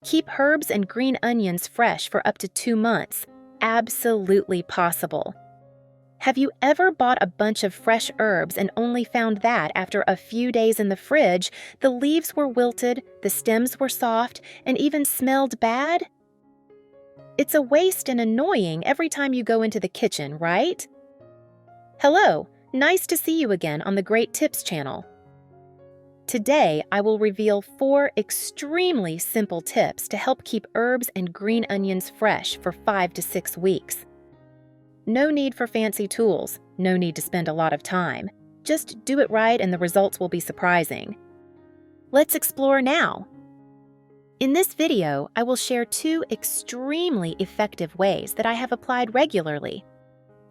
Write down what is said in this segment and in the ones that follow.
Keep herbs and green onions fresh for up to 2 months. Absolutely possible. Have you ever bought a bunch of fresh herbs and only found that after a few days in the fridge, the leaves were wilted, the stems were soft, and even smelled bad? It's a waste and annoying every time you go into the kitchen, right? Hello, nice to see you again on the Great Tips channel. Today, I will reveal 4 extremely simple tips to help keep herbs and green onions fresh for 5 to 6 weeks. No need for fancy tools, no need to spend a lot of time. Just do it right and the results will be surprising. Let's explore now. In this video, I will share 2 extremely effective ways that I have applied regularly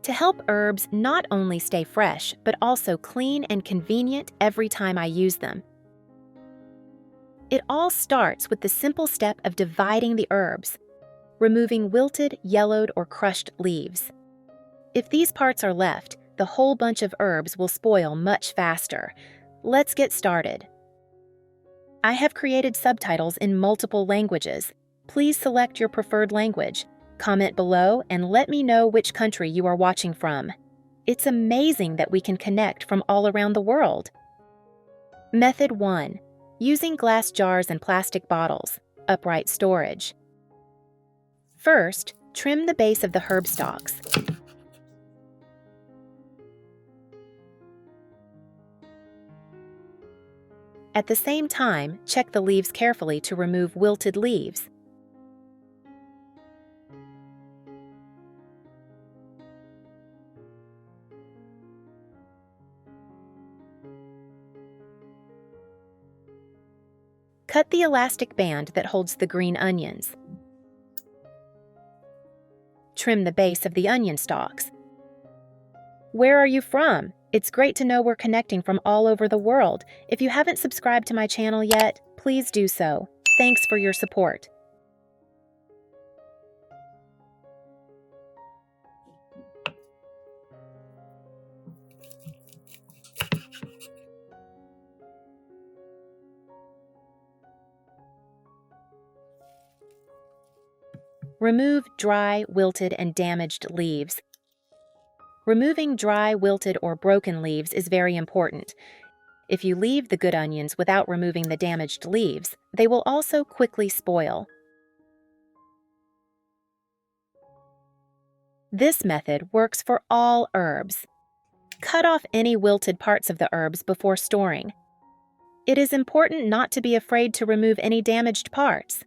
to help herbs not only stay fresh, but also clean and convenient every time I use them. It all starts with the simple step of dividing the herbs, removing wilted, yellowed, or crushed leaves. If these parts are left, the whole bunch of herbs will spoil much faster. Let's get started. I have created subtitles in multiple languages. Please select your preferred language. Comment below and let me know which country you are watching from. It's amazing that we can connect from all around the world. Method 1. Using glass jars and plastic bottles. Upright storage. First, trim the base of the herb stalks. At the same time, check the leaves carefully to remove wilted leaves. Cut the elastic band that holds the green onions. Trim the base of the onion stalks. Where are you from? It's great to know we're connecting from all over the world. If you haven't subscribed to my channel yet, please do so. Thanks for your support. Remove dry, wilted, and damaged leaves. Removing dry, wilted, or broken leaves is very important. If you leave the good onions without removing the damaged leaves, they will also quickly spoil. This method works for all herbs. Cut off any wilted parts of the herbs before storing. It is important not to be afraid to remove any damaged parts.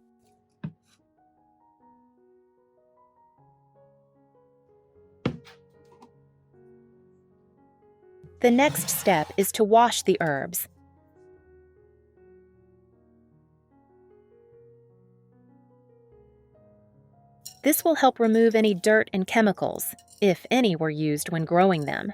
The next step is to wash the herbs. This will help remove any dirt and chemicals, if any were used when growing them.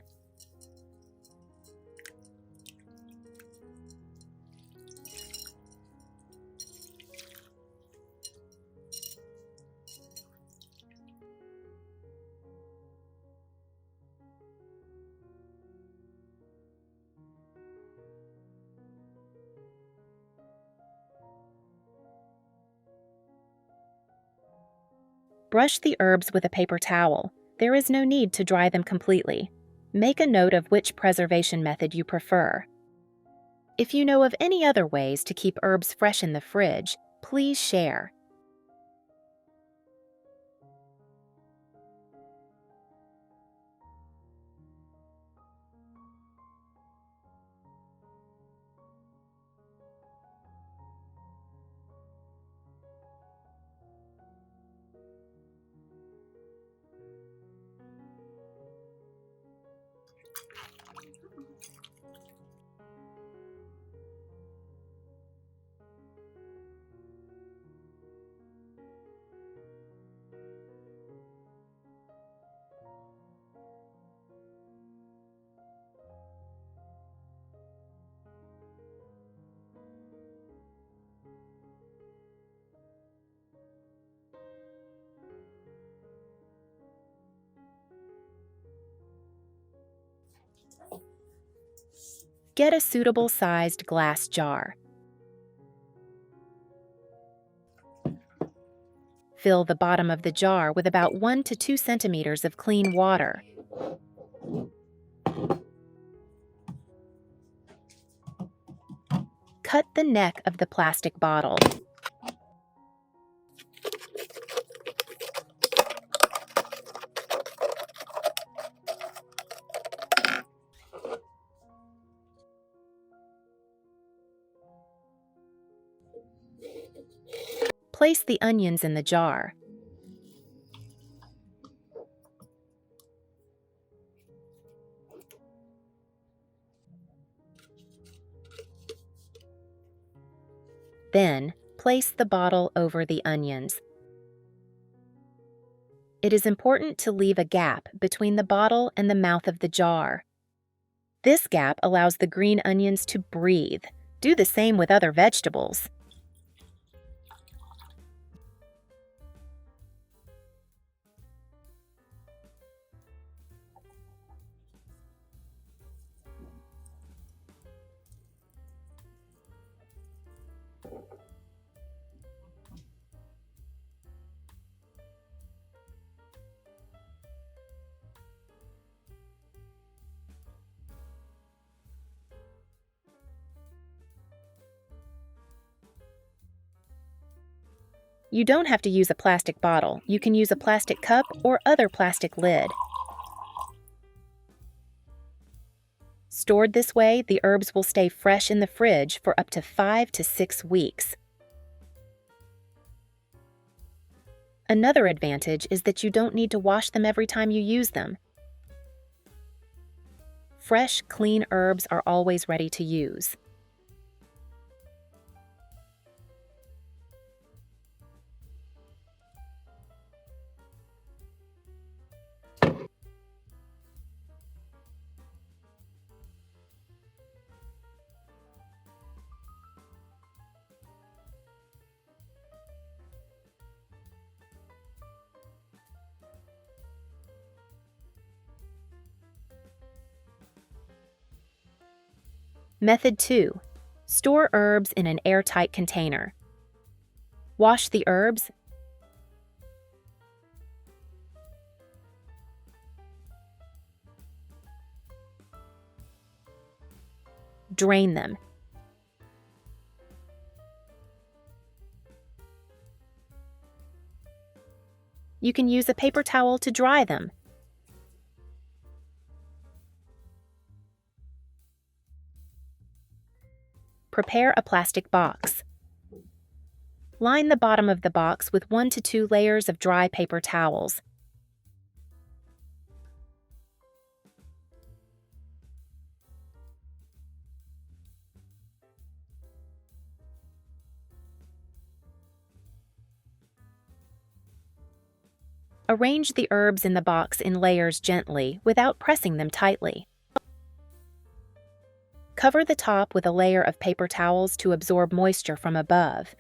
Brush the herbs with a paper towel. There is no need to dry them completely. Make a note of which preservation method you prefer. If you know of any other ways to keep herbs fresh in the fridge, please share. Get a suitable sized glass jar. Fill the bottom of the jar with about 1 to 2 centimeters of clean water. Cut the neck of the plastic bottle. Place the onions in the jar. Then, place the bottle over the onions. It is important to leave a gap between the bottle and the mouth of the jar. This gap allows the green onions to breathe. Do the same with other vegetables. You don't have to use a plastic bottle. You can use a plastic cup or other plastic lid. Stored this way, the herbs will stay fresh in the fridge for up to 5 to 6 weeks. Another advantage is that you don't need to wash them every time you use them. Fresh, clean herbs are always ready to use. Method 2. Store herbs in an airtight container. Wash the herbs. Drain them. You can use a paper towel to dry them. Prepare a plastic box. Line the bottom of the box with 1 to 2 layers of dry paper towels. Arrange the herbs in the box in layers gently without pressing them tightly. Cover the top with a layer of paper towels to absorb moisture from above.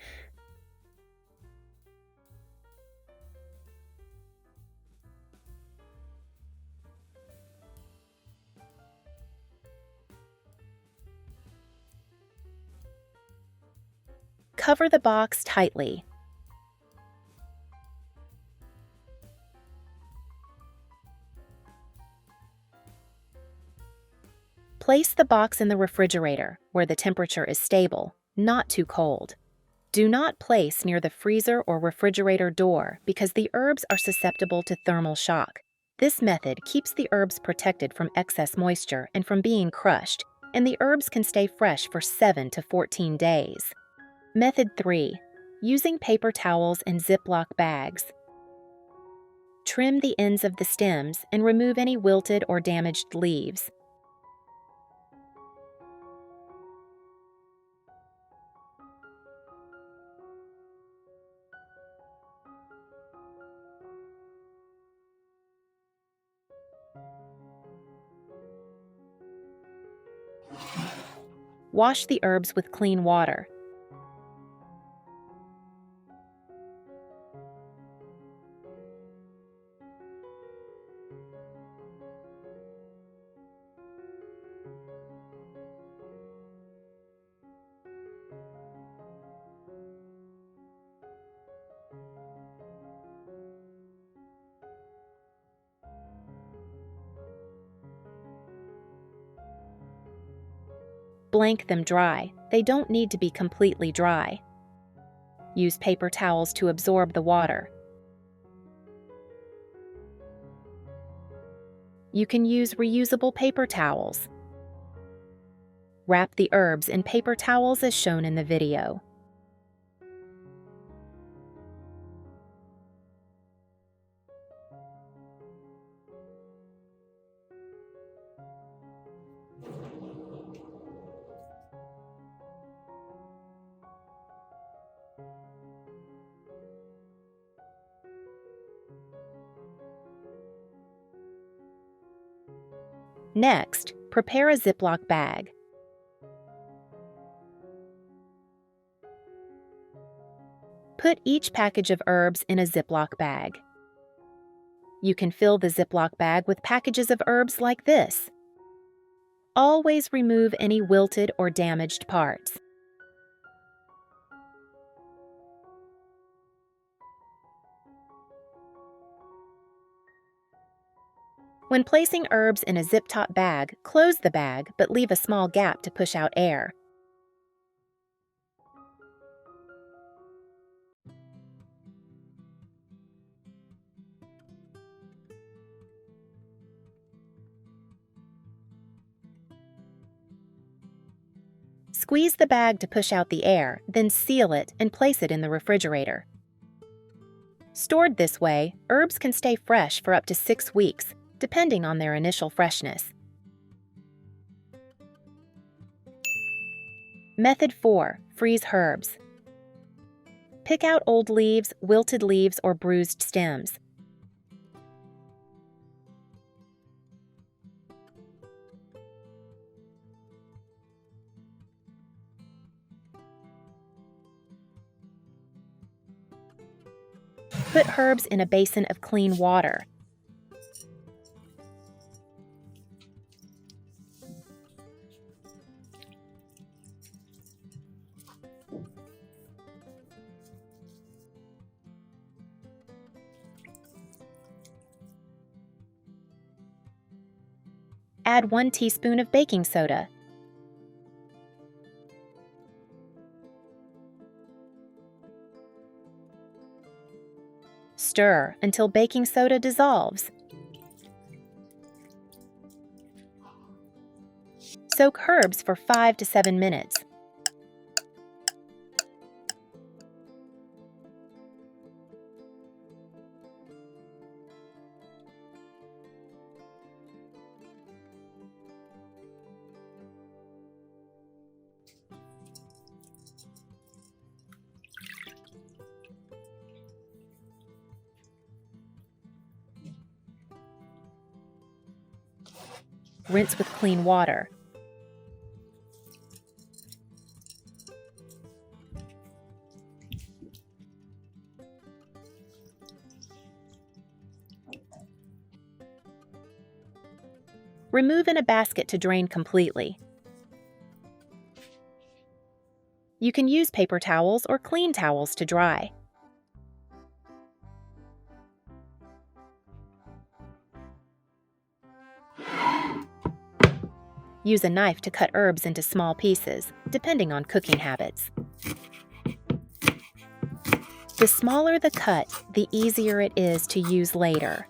Cover the box tightly. Place the box in the refrigerator, where the temperature is stable, not too cold. Do not place near the freezer or refrigerator door because the herbs are susceptible to thermal shock. This method keeps the herbs protected from excess moisture and from being crushed, and the herbs can stay fresh for 7 to 14 days. Method 3. Using paper towels and Ziploc bags. Trim the ends of the stems and remove any wilted or damaged leaves. Wash the herbs with clean water. Blank them dry. They don't need to be completely dry. Use paper towels to absorb the water. You can use reusable paper towels. Wrap the herbs in paper towels as shown in the video. Next, prepare a Ziploc bag. Put each package of herbs in a Ziploc bag. You can fill the Ziploc bag with packages of herbs like this. Always remove any wilted or damaged parts. When placing herbs in a zip-top bag, close the bag but leave a small gap to push out air. Squeeze the bag to push out the air, then seal it and place it in the refrigerator. Stored this way, herbs can stay fresh for up to 6 weeks, depending on their initial freshness. Method 4. Freeze herbs. Pick out old leaves, wilted leaves, or bruised stems. Put herbs in a basin of clean water. Add 1 teaspoon of baking soda. Stir until baking soda dissolves. Soak herbs for 5 to 7 minutes. Rinse with clean water. Remove in a basket to drain completely. You can use paper towels or clean towels to dry. Use a knife to cut herbs into small pieces, depending on cooking habits. The smaller the cut, the easier it is to use later.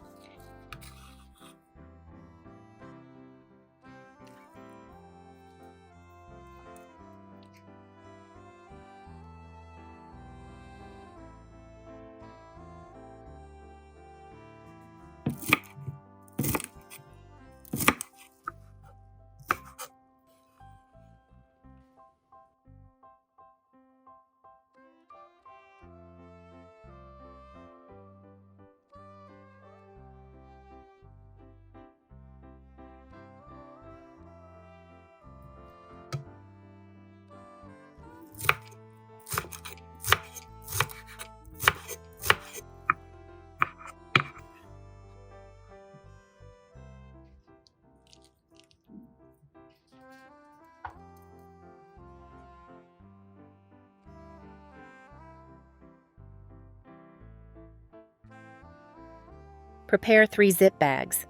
Prepare 3 zip bags.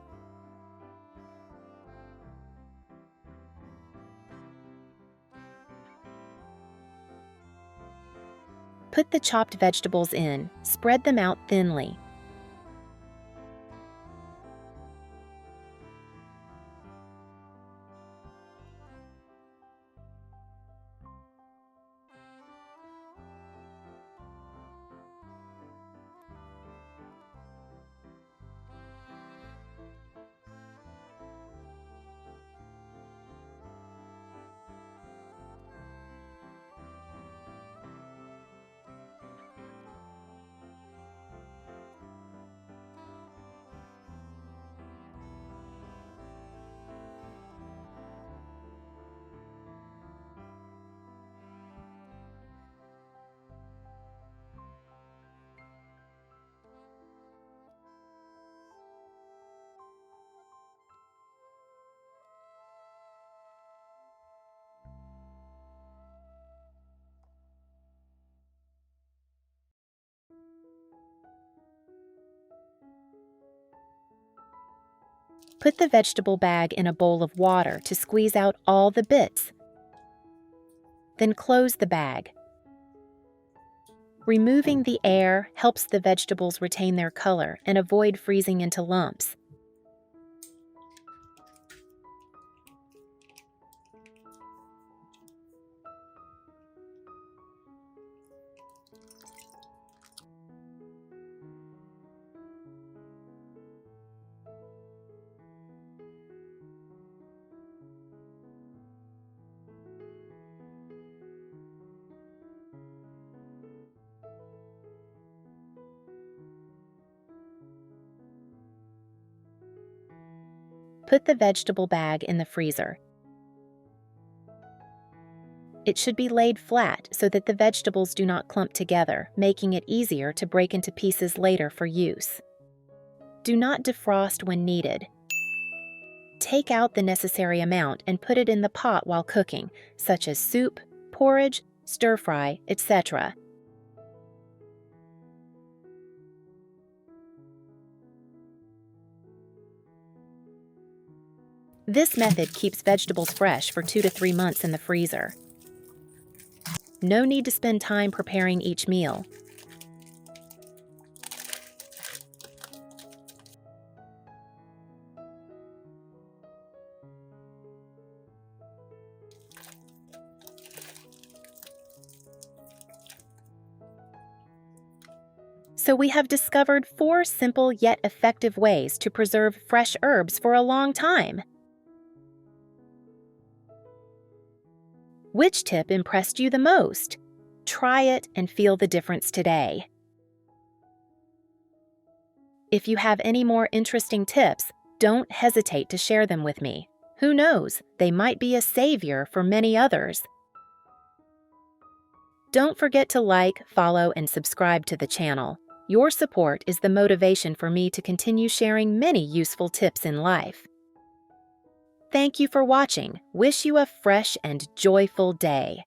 Put the chopped vegetables in. Spread them out thinly. Put the vegetable bag in a bowl of water to squeeze out all the bits. Then close the bag. Removing the air helps the vegetables retain their color and avoid freezing into lumps. Put the vegetable bag in the freezer. It should be laid flat so that the vegetables do not clump together, making it easier to break into pieces later for use. Do not defrost when needed. Take out the necessary amount and put it in the pot while cooking, such as soup, porridge, stir-fry, etc. This method keeps vegetables fresh for 2 to 3 months in the freezer. No need to spend time preparing each meal. So we have discovered 4 simple yet effective ways to preserve fresh herbs for a long time. Which tip impressed you the most? Try it and feel the difference today. If you have any more interesting tips, don't hesitate to share them with me. Who knows, they might be a savior for many others. Don't forget to like, follow, and subscribe to the channel. Your support is the motivation for me to continue sharing many useful tips in life. Thank you for watching. Wish you a fresh and joyful day.